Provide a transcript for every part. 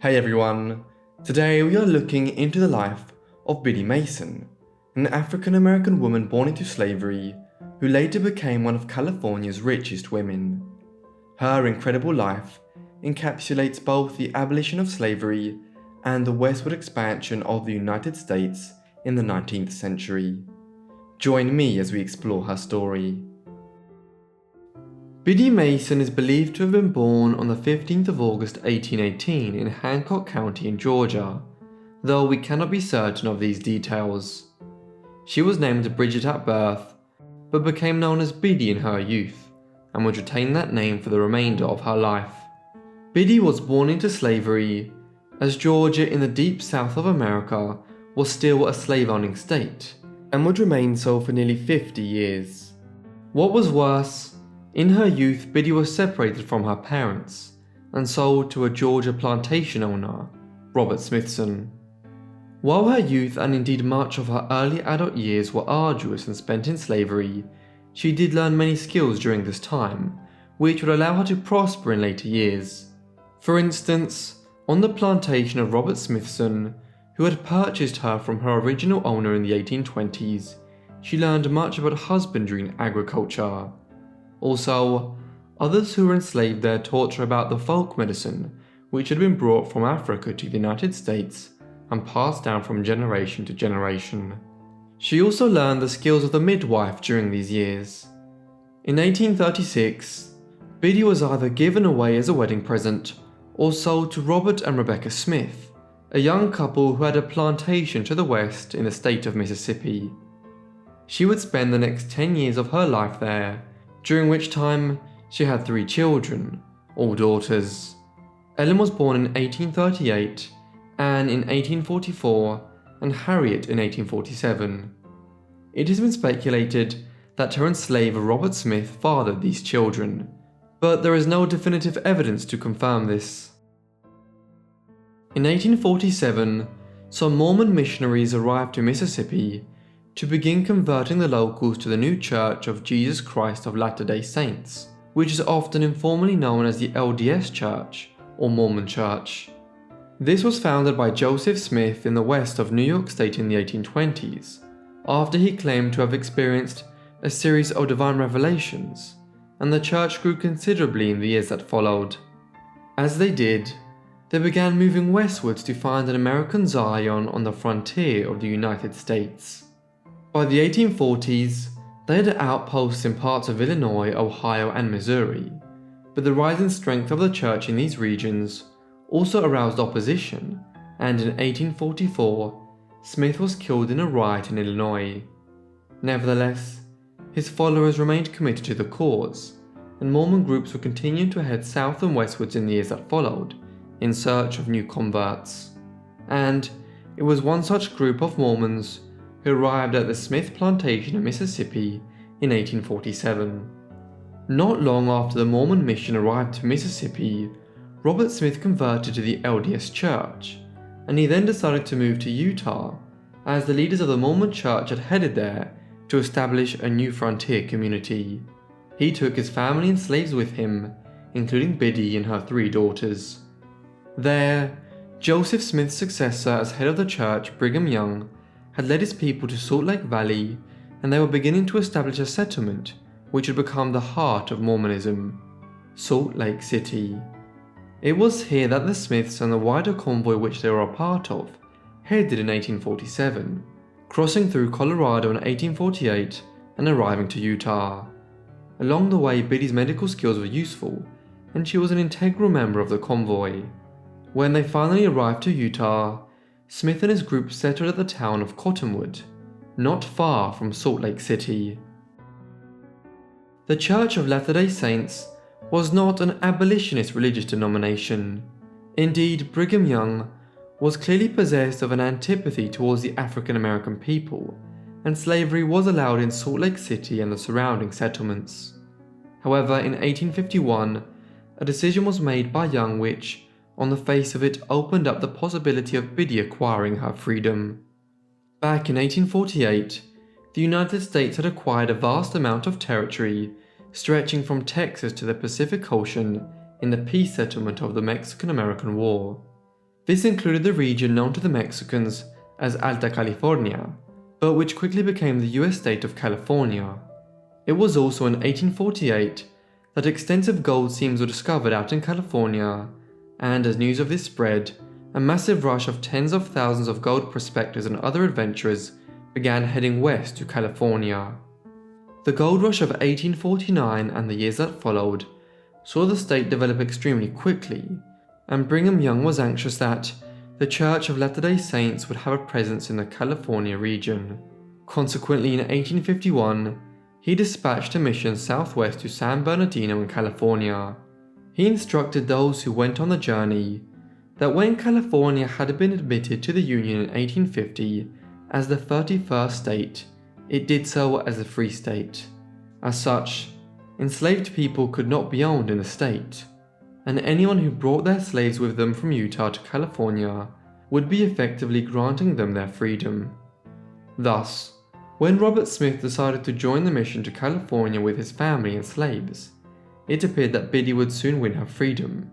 Hey everyone, today we are looking into the life of Biddy Mason, an African American woman born into slavery who later became one of California's richest women. Her incredible life encapsulates both the abolition of slavery and the westward expansion of the United States in the 19th century. Join me as we explore her story. Biddy Mason is believed to have been born on the 15th of August 1818 in Hancock County in Georgia, though we cannot be certain of these details. She was named Bridget at birth, but became known as Biddy in her youth, and would retain that name for the remainder of her life. Biddy was born into slavery, as Georgia in the deep south of America was still a slave-owning state, and would remain so for nearly 50 years. What was worse, in her youth, Biddy was separated from her parents and sold to a Georgia plantation owner, Robert Smithson. While her youth and indeed much of her early adult years were arduous and spent in slavery, she did learn many skills during this time, which would allow her to prosper in later years. For instance, on the plantation of Robert Smithson, who had purchased her from her original owner in the 1820s, she learned much about husbandry and agriculture. Also, others who were enslaved there taught her about the folk medicine which had been brought from Africa to the United States and passed down from generation to generation. She also learned the skills of the midwife during these years. In 1836, Biddy was either given away as a wedding present or sold to Robert and Rebecca Smith, a young couple who had a plantation to the west in the state of Mississippi. She would spend the next 10 years of her life there, during which time she had 3 children, all daughters. Ellen was born in 1838, Anne in 1844, and Harriet in 1847. It has been speculated that her enslaver Robert Smith fathered these children, but there is no definitive evidence to confirm this. In 1847, some Mormon missionaries arrived to Mississippi to begin converting the locals to the new Church of Jesus Christ of Latter-day Saints, which is often informally known as the LDS Church or Mormon Church. This was founded by Joseph Smith in the west of New York State in the 1820s, after he claimed to have experienced a series of divine revelations, and the church grew considerably in the years that followed. As they did, they began moving westwards to find an American Zion on the frontier of the United States. By the 1840s, they had outposts in parts of Illinois, Ohio, and Missouri, but the rising strength of the church in these regions also aroused opposition, and in 1844, Smith was killed in a riot in Illinois. Nevertheless, his followers remained committed to the cause, and Mormon groups would continue to head south and westwards in the years that followed, in search of new converts. And it was one such group of Mormons who arrived at the Smith plantation in Mississippi in 1847. Not long after the Mormon mission arrived to Mississippi, Robert Smith converted to the LDS Church, and he then decided to move to Utah, as the leaders of the Mormon Church had headed there to establish a new frontier community. He took his family and slaves with him, including Biddy and her 3 daughters. There, Joseph Smith's successor as head of the church, Brigham Young, had led his people to Salt Lake Valley, and they were beginning to establish a settlement which would become the heart of Mormonism, Salt Lake City. It was here that the Smiths and the wider convoy which they were a part of headed in 1847, crossing through Colorado in 1848 and arriving to Utah. Along the way, Biddy's medical skills were useful, and she was an integral member of the convoy. When they finally arrived to Utah, Smith and his group settled at the town of Cottonwood, not far from Salt Lake City. The Church of Latter-day Saints was not an abolitionist religious denomination. Indeed, Brigham Young was clearly possessed of an antipathy towards the African American people, and slavery was allowed in Salt Lake City and the surrounding settlements. However, in 1851, a decision was made by Young which, on the face of it, opened up the possibility of Biddy acquiring her freedom. Back in 1848, the United States had acquired a vast amount of territory stretching from Texas to the Pacific Ocean in the peace settlement of the Mexican-American War. This included the region known to the Mexicans as Alta California, but which quickly became the US state of California. It was also in 1848 that extensive gold seams were discovered out in California, and as news of this spread, a massive rush of tens of thousands of gold prospectors and other adventurers began heading west to California. The gold rush of 1849 and the years that followed saw the state develop extremely quickly, and Brigham Young was anxious that the Church of Latter-day Saints would have a presence in the California region. Consequently, in 1851, he dispatched a mission southwest to San Bernardino in California. He instructed those who went on the journey that when California had been admitted to the Union in 1850 as the 31st state, it did so as a free state. As such, enslaved people could not be owned in the state, and anyone who brought their slaves with them from Utah to California would be effectively granting them their freedom. Thus, when Robert Smith decided to join the mission to California with his family and slaves, it appeared that Biddy would soon win her freedom,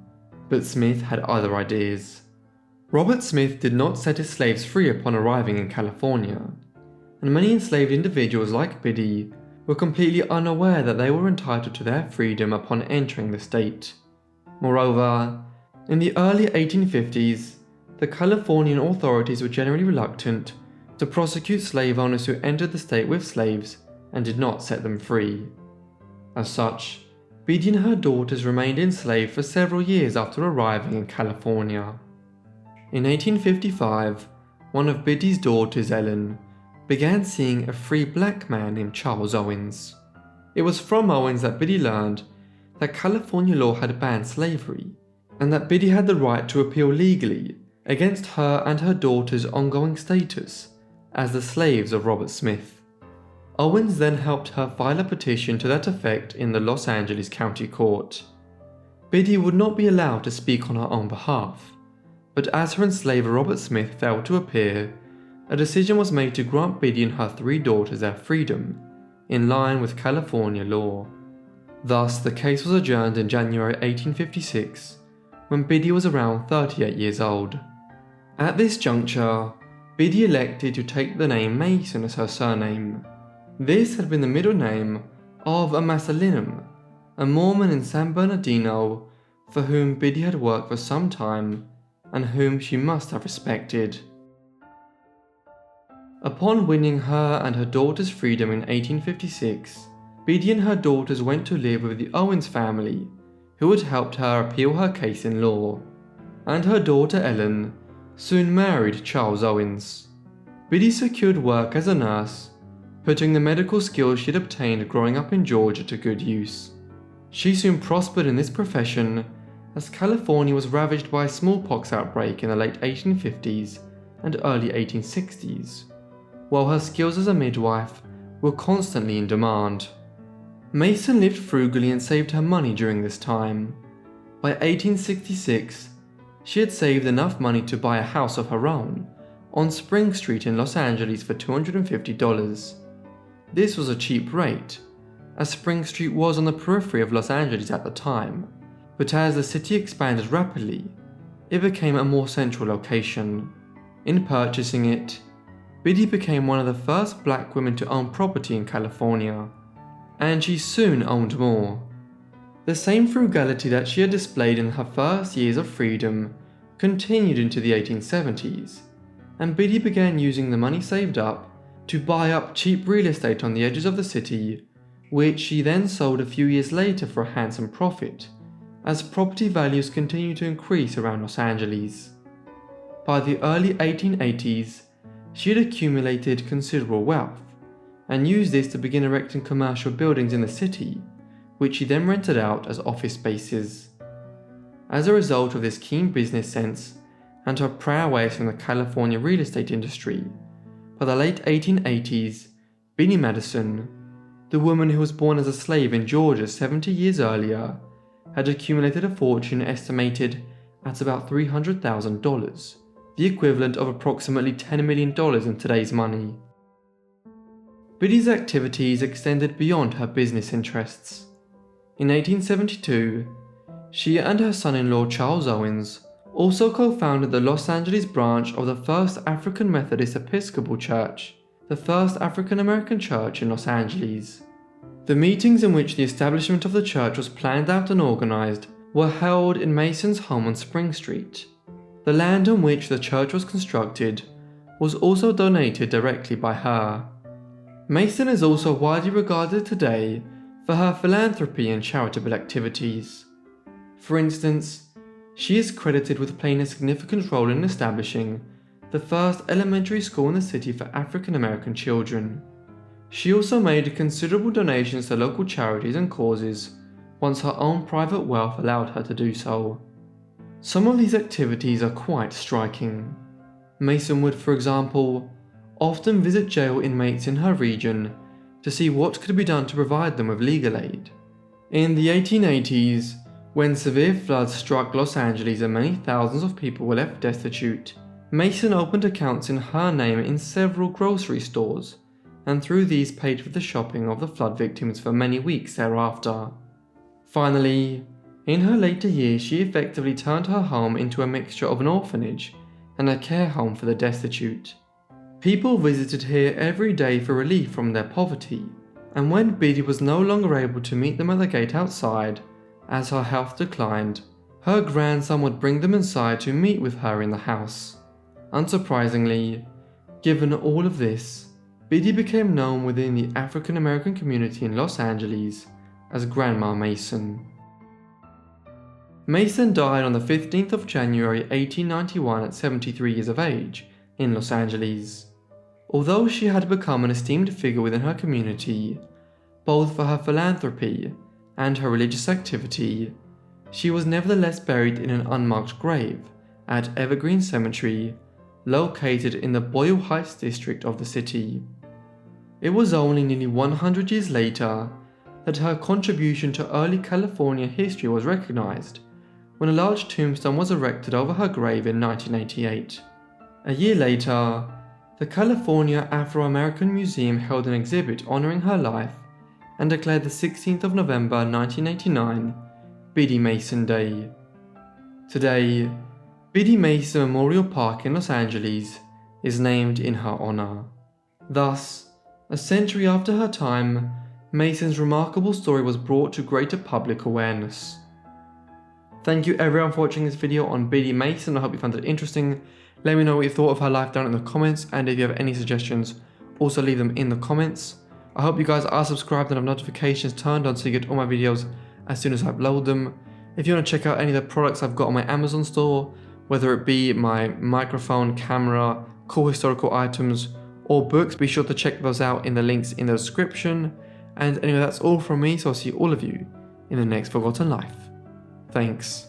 but Smith had other ideas. Robert Smith did not set his slaves free upon arriving in California, and many enslaved individuals like Biddy were completely unaware that they were entitled to their freedom upon entering the state. Moreover, in the early 1850s, the Californian authorities were generally reluctant to prosecute slave owners who entered the state with slaves and did not set them free. As such, Biddy and her daughters remained enslaved for several years after arriving in California. In 1855, one of Biddy's daughters, Ellen, began seeing a free black man named Charles Owens. It was from Owens that Biddy learned that California law had banned slavery, and that Biddy had the right to appeal legally against her and her daughter's ongoing status as the slaves of Robert Smith. Owens then helped her file a petition to that effect in the Los Angeles County Court. Biddy would not be allowed to speak on her own behalf, but as her enslaver Robert Smith failed to appear, a decision was made to grant Biddy and her 3 daughters their freedom, in line with California law. Thus, the case was adjourned in January 1856, when Biddy was around 38 years old. At this juncture, Biddy elected to take the name Mason as her surname. This had been the middle name of a Masalinum, a Mormon in San Bernardino, for whom Biddy had worked for some time, and whom she must have respected. Upon winning her and her daughter's freedom in 1856, Biddy and her daughters went to live with the Owens family, who had helped her appeal her case in law, and her daughter Ellen soon married Charles Owens. Biddy secured work as a nurse, putting the medical skills she'd obtained growing up in Georgia to good use. She soon prospered in this profession, as California was ravaged by a smallpox outbreak in the late 1850s and early 1860s, while her skills as a midwife were constantly in demand. Mason lived frugally and saved her money during this time. By 1866, she had saved enough money to buy a house of her own on Spring Street in Los Angeles for $250. This was a cheap rate, as Spring Street was on the periphery of Los Angeles at the time, but as the city expanded rapidly, it became a more central location. In purchasing it, Biddy became one of the first black women to own property in California, and she soon owned more. The same frugality that she had displayed in her first years of freedom continued into the 1870s, and Biddy began using the money saved up to buy up cheap real estate on the edges of the city, which she then sold a few years later for a handsome profit, as property values continued to increase around Los Angeles. By the early 1880s, she had accumulated considerable wealth, and used this to begin erecting commercial buildings in the city, which she then rented out as office spaces. As a result of this keen business sense and her prowess in the California real estate industry, by the late 1880s, Biddy Mason, the woman who was born as a slave in Georgia 70 years earlier, had accumulated a fortune estimated at about $300,000, the equivalent of approximately $10 million in today's money. Biddy's activities extended beyond her business interests. In 1872, she and her son-in-law Charles Owens also co-founded the Los Angeles branch of the First African Methodist Episcopal Church, the first African American church in Los Angeles. The meetings in which the establishment of the church was planned out and organized were held in Mason's home on Spring Street. The land on which the church was constructed was also donated directly by her. Mason is also widely regarded today for her philanthropy and charitable activities. For instance, she is credited with playing a significant role in establishing the first elementary school in the city for African American children. She also made considerable donations to local charities and causes once her own private wealth allowed her to do so. Some of these activities are quite striking. Mason would, for example, often visit jail inmates in her region to see what could be done to provide them with legal aid. In the 1880s, when severe floods struck Los Angeles and many thousands of people were left destitute, Mason opened accounts in her name in several grocery stores, and through these paid for the shopping of the flood victims for many weeks thereafter. Finally, in her later years, she effectively turned her home into a mixture of an orphanage and a care home for the destitute. People visited here every day for relief from their poverty, and when Biddy was no longer able to meet them at the gate outside, as her health declined, her grandson would bring them inside to meet with her in the house. Unsurprisingly, given all of this, Biddy became known within the African American community in Los Angeles as Grandma Mason. Mason died on the 15th of January 1891 at 73 years of age in Los Angeles. Although she had become an esteemed figure within her community, both for her philanthropy and her religious activity, she was nevertheless buried in an unmarked grave at Evergreen Cemetery, located in the Boyle Heights district of the city. It was only nearly 100 years later that her contribution to early California history was recognized, when a large tombstone was erected over her grave in 1988. A year later, the California Afro-American Museum held an exhibit honoring her life and declared the 16th of November 1989 Biddy Mason Day. Today, Biddy Mason Memorial Park in Los Angeles is named in her honor. Thus, a century after her time, Mason's remarkable story was brought to greater public awareness. Thank you everyone for watching this video on Biddy Mason. I hope you found it interesting. Let me know what you thought of her life down in the comments, and if you have any suggestions, also leave them in the comments. I hope you guys are subscribed and have notifications turned on so you get all my videos as soon as I upload them. If you want to check out any of the products I've got on my Amazon store, whether it be my microphone, camera, cool historical items, or books, be sure to check those out in the links in the description. And anyway, that's all from me, so I'll see all of you in the next Forgotten Life. Thanks.